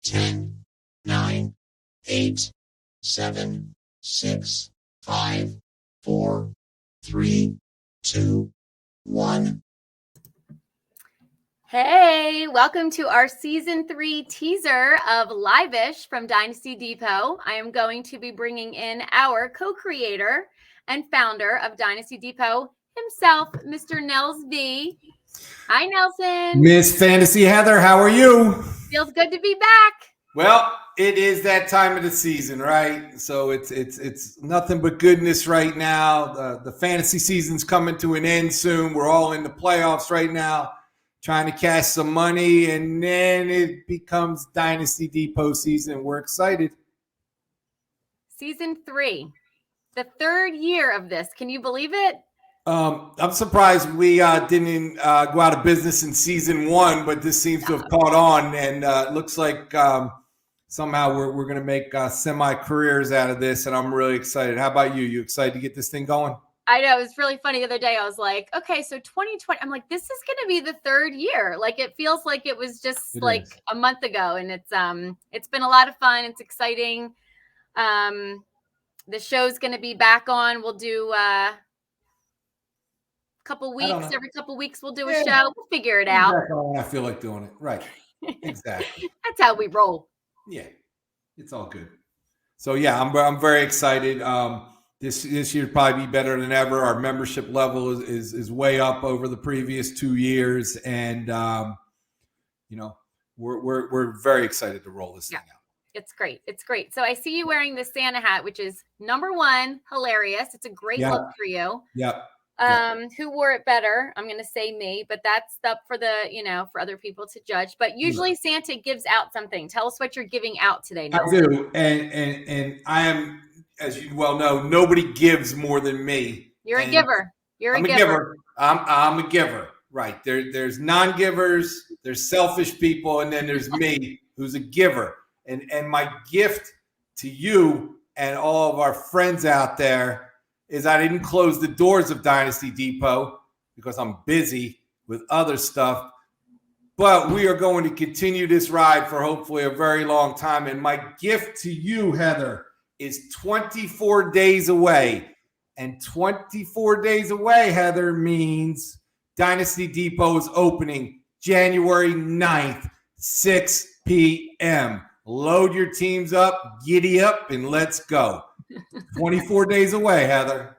10, 9, 8, 7, 6, 5, 4, 3, 2, 1. Hey, welcome to our season 3 teaser of Live-ish from Dynasty Depot. I am going to be bringing in our co-creator and founder of Dynasty Depot himself, Mr. Nels V. Hi, Nelson. Miss Fantasy Heather, how are you? Feels good to be back. Well, it is that time of the season, right? So it's nothing but goodness right now. The fantasy season's coming to an end soon. We're all in the playoffs right now, trying to cash some money, and then it becomes Dynasty Depot season. We're excited. Season 3, the third year of this. Can you believe it? I'm surprised we didn't go out of business in season 1, but this seems to have caught on, and it looks like somehow we're going to make semi-careers out of this, and I'm really excited. How about you? You excited to get this thing going? I know. It was really funny the other day. I was like, okay, so 2020, I'm like, this is going to be the third year. Like, it feels like it was just a month ago, and it's been a lot of fun. It's exciting. The show's going to be back on. We'll do couple weeks, every couple weeks we'll do a show. We'll figure it out. I feel like doing it. Right. Exactly. That's how we roll. Yeah. It's all good. So yeah, I'm very excited. This year probably be better than ever. Our membership level is way up over the previous 2 years, and we're very excited to roll this thing out. It's great. It's great. So I see you wearing the Santa hat, which is number one, hilarious. It's a great look for you. Yeah. Who wore it better? I'm going to say me, but that's up for for other people to judge. But usually Santa gives out something. Tell us what you're giving out today, Nels. I do. And I am, as you well know, nobody gives more than me. You're a giver. I'm a giver. I'm a giver. Right. There's non-givers, there's selfish people, and then there's me who's a giver. And my gift to you and all of our friends out there is I didn't close the doors of Dynasty Depot because I'm busy with other stuff. But we are going to continue this ride for hopefully a very long time. And my gift to you, Heather, is 24 days away. And 24 days away, Heather, means Dynasty Depot is opening January 9th, 6 p.m. Load your teams up, giddy up, and let's go. 24 days away, Heather.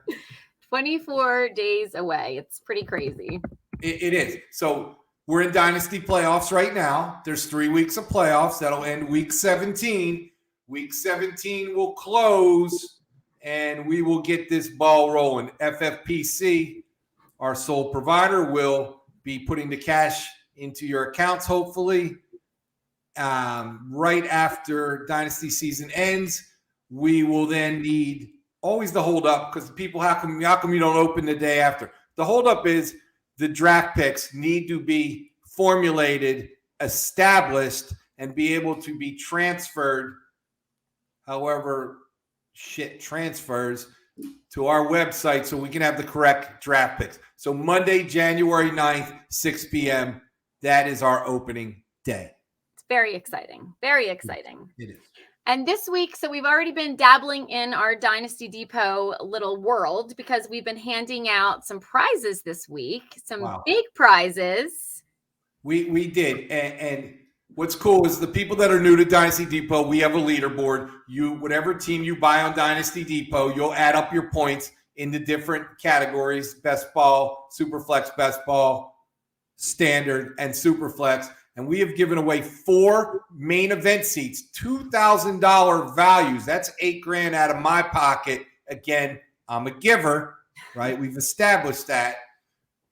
24 days away. It's pretty crazy. It is. So we're in Dynasty playoffs right now. There's 3 weeks of playoffs. That'll end week 17. Week 17 will close, and we will get this ball rolling. FFPC, our sole provider, will be putting the cash into your accounts, hopefully, right after Dynasty season ends. We will then need always the hold up, because people, how come you don't open the day after? The hold up is the draft picks need to be formulated, established, and be able to be transferred, however shit transfers, to our website so we can have the correct draft picks. So Monday, January 9th, 6 p.m., that is our opening day. It's very exciting. Very exciting. It is. And this week, so we've already been dabbling in our Dynasty Depot little world because we've been handing out some prizes this week, some big prizes. We did. And what's cool is the people that are new to Dynasty Depot, we have a leaderboard. Whatever team you buy on Dynasty Depot, you'll add up your points in the different categories: best ball, super flex, best ball, standard, and super flex. And we have given away 4 main event seats, $2,000 values. That's $8,000 out of my pocket. Again, I'm a giver, right? We've established that.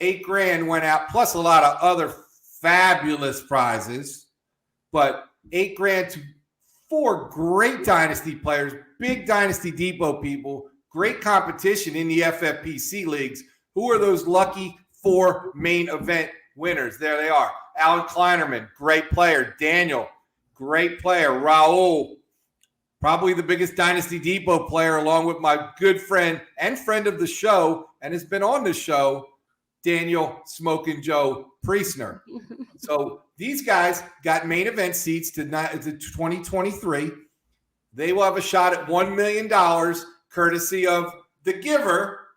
$8,000 went out, plus a lot of other fabulous prizes. But $8,000 to 4 great Dynasty players, big Dynasty Depot people, great competition in the FFPC leagues. Who are those lucky 4 main event winners? There they are. Alan Kleinerman, great player. Daniel, great player. Raul, probably the biggest Dynasty Depot player, along with my good friend and friend of the show, and has been on the show, Daniel Smoking Joe Priestner. So these guys got main event seats to 2023. They will have a shot at $1 million, courtesy of the giver,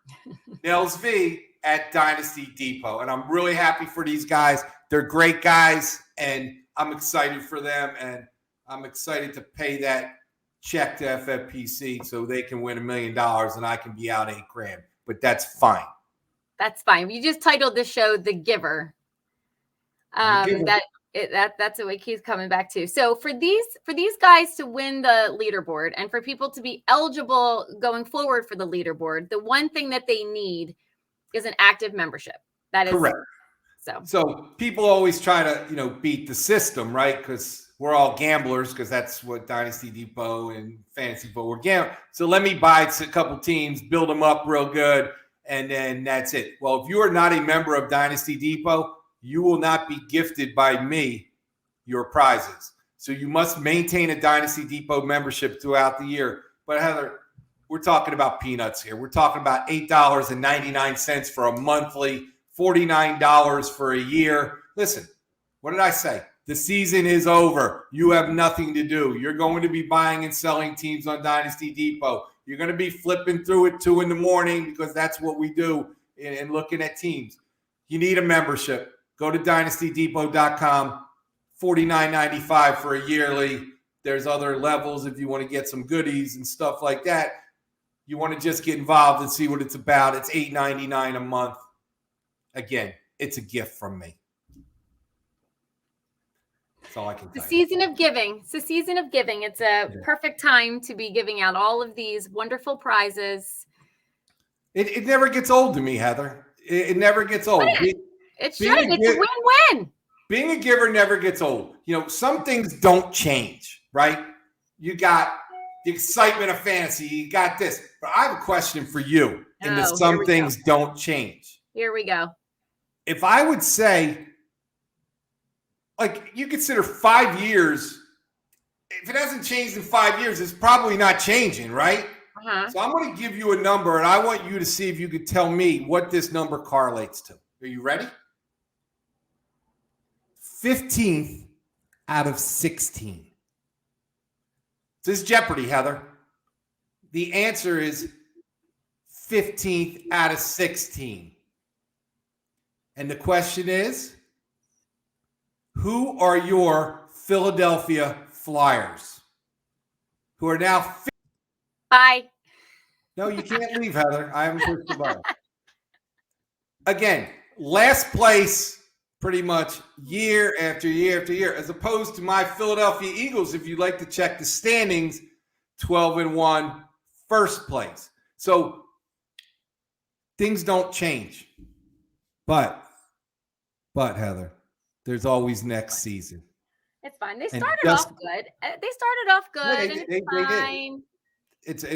Nels V, at Dynasty Depot. And I'm really happy for these guys. They're great guys, and I'm excited for them. And I'm excited to pay that check to FFPC so they can win $1 million and I can be out $8,000. But that's fine. That's fine. You just titled the show "The Giver." That's what it keeps coming back to. So for these guys to win the leaderboard and for people to be eligible going forward for the leaderboard, the one thing that they need is an active membership. That is correct. So people always try to, beat the system, right? Because we're all gamblers, because that's what Dynasty Depot and Fantasy Football we're gambling. So let me buy a couple teams, build them up real good, and then that's it. Well, if you are not a member of Dynasty Depot, you will not be gifted by me your prizes. So you must maintain a Dynasty Depot membership throughout the year. But Heather, we're talking about peanuts here. We're talking about $8.99 for a monthly, $49 for a year. Listen, what did I say? The season is over. You have nothing to do. You're going to be buying and selling teams on Dynasty Depot. You're going to be flipping through at 2 a.m. because that's what we do and looking at teams. You need a membership. Go to dynastydepot.com, $49.95 for a yearly. There's other levels if you want to get some goodies and stuff like that. You want to just get involved and see what it's about. It's $8.99 a month. Again, it's a gift from me. That's all I can tell you. It's a season of giving. It's a season of giving. It's a perfect time to be giving out all of these wonderful prizes. It never gets old to me, Heather. It never gets old. It should. It's a win-win. Being a giver never gets old. Some things don't change, right? You got the excitement of fantasy. You got this. But I have a question for you. And some things don't change. Here we go. If I would say, you consider 5 years, if it hasn't changed in 5 years, it's probably not changing, right? Uh-huh. So I'm going to give you a number, and I want you to see if you could tell me what this number correlates to. Are you ready? 15th out of 16. This is Jeopardy, Heather. The answer is 15th out of 16. And the question is, who are your Philadelphia Flyers? Who are now... Bye. No, you can't leave, Heather. I haven't pushed the button. Again, last place pretty much year after year after year, as opposed to my Philadelphia Eagles, if you'd like to check the standings, 12-1, first place. So things don't change. But Heather, there's always next season. It's fine. They started off good. Yeah, they fine.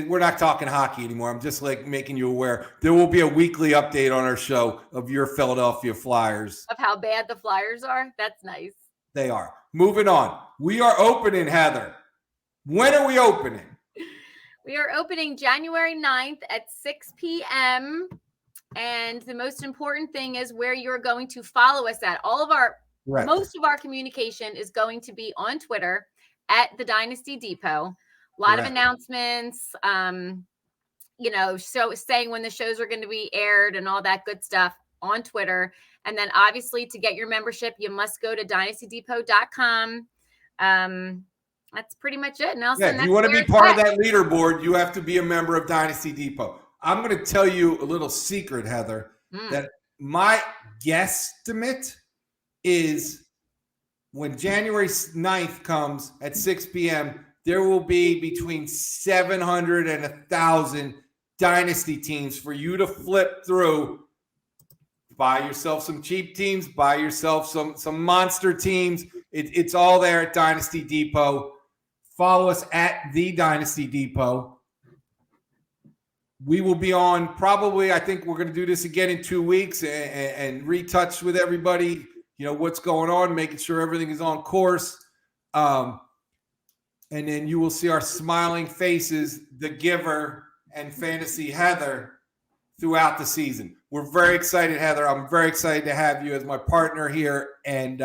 We're not talking hockey anymore. I'm just making you aware. There will be a weekly update on our show of your Philadelphia Flyers. Of how bad the Flyers are? That's nice. They are. Moving on. We are opening, Heather. When are we opening? We are opening January 9th at 6 p.m. And the most important thing is where you're going to follow us at. Most of our communication is going to be on Twitter at the Dynasty Depot. A lot of announcements, so saying when the shows are going to be aired and all that good stuff on Twitter. And then obviously to get your membership, you must go to dynastydepot.com. That's pretty much it. Nelson, if you want to be part of that leaderboard, you have to be a member of Dynasty Depot. I'm going to tell you a little secret, Heather, that my guesstimate is when January 9th comes at 6 p.m., there will be between 700 and 1,000 Dynasty teams for you to flip through. Buy yourself some cheap teams. Buy yourself some monster teams. It's all there at Dynasty Depot. Follow us at the Dynasty Depot. We will be on probably, I think we're going to do this again in 2 weeks and retouch with everybody, what's going on, making sure everything is on course. And then you will see our smiling faces, the giver and Fantasy Heather, throughout the season. We're very excited, Heather. I'm very excited to have you as my partner here. And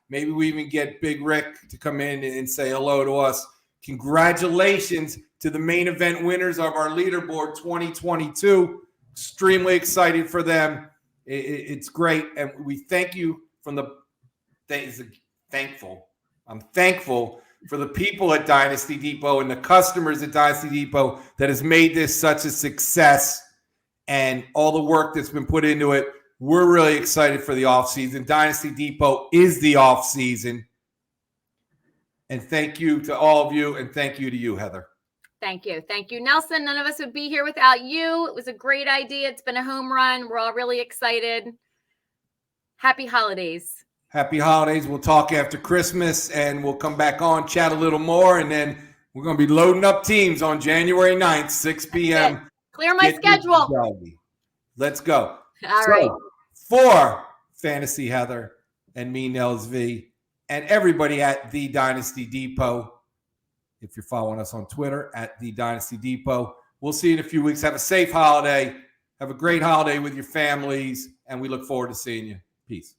maybe we even get Big Rick to come in and say hello to us. Congratulations to the main event winners of our leaderboard 2022. Extremely excited for them. It's great. And we thank you from the thankful. I'm thankful for the people at Dynasty Depot and the customers at Dynasty Depot that has made this such a success and all the work that's been put into it. We're really excited for the offseason. Dynasty Depot is the offseason. And thank you to all of you, and thank you to you, Heather. Thank you. Thank you, Nelson. None of us would be here without you. It was a great idea. It's been a home run. We're all really excited. Happy holidays. Happy holidays. We'll talk after Christmas, and we'll come back on, chat a little more, and then we're going to be loading up teams on January 9th, 6 p.m. Clear my schedule. Let's go. All right. For Fantasy Heather and me, Nels V, and everybody at The Dynasty Depot, if you're following us on Twitter at The Dynasty Depot, we'll see you in a few weeks. Have a safe holiday. Have a great holiday with your families, and we look forward to seeing you. Peace.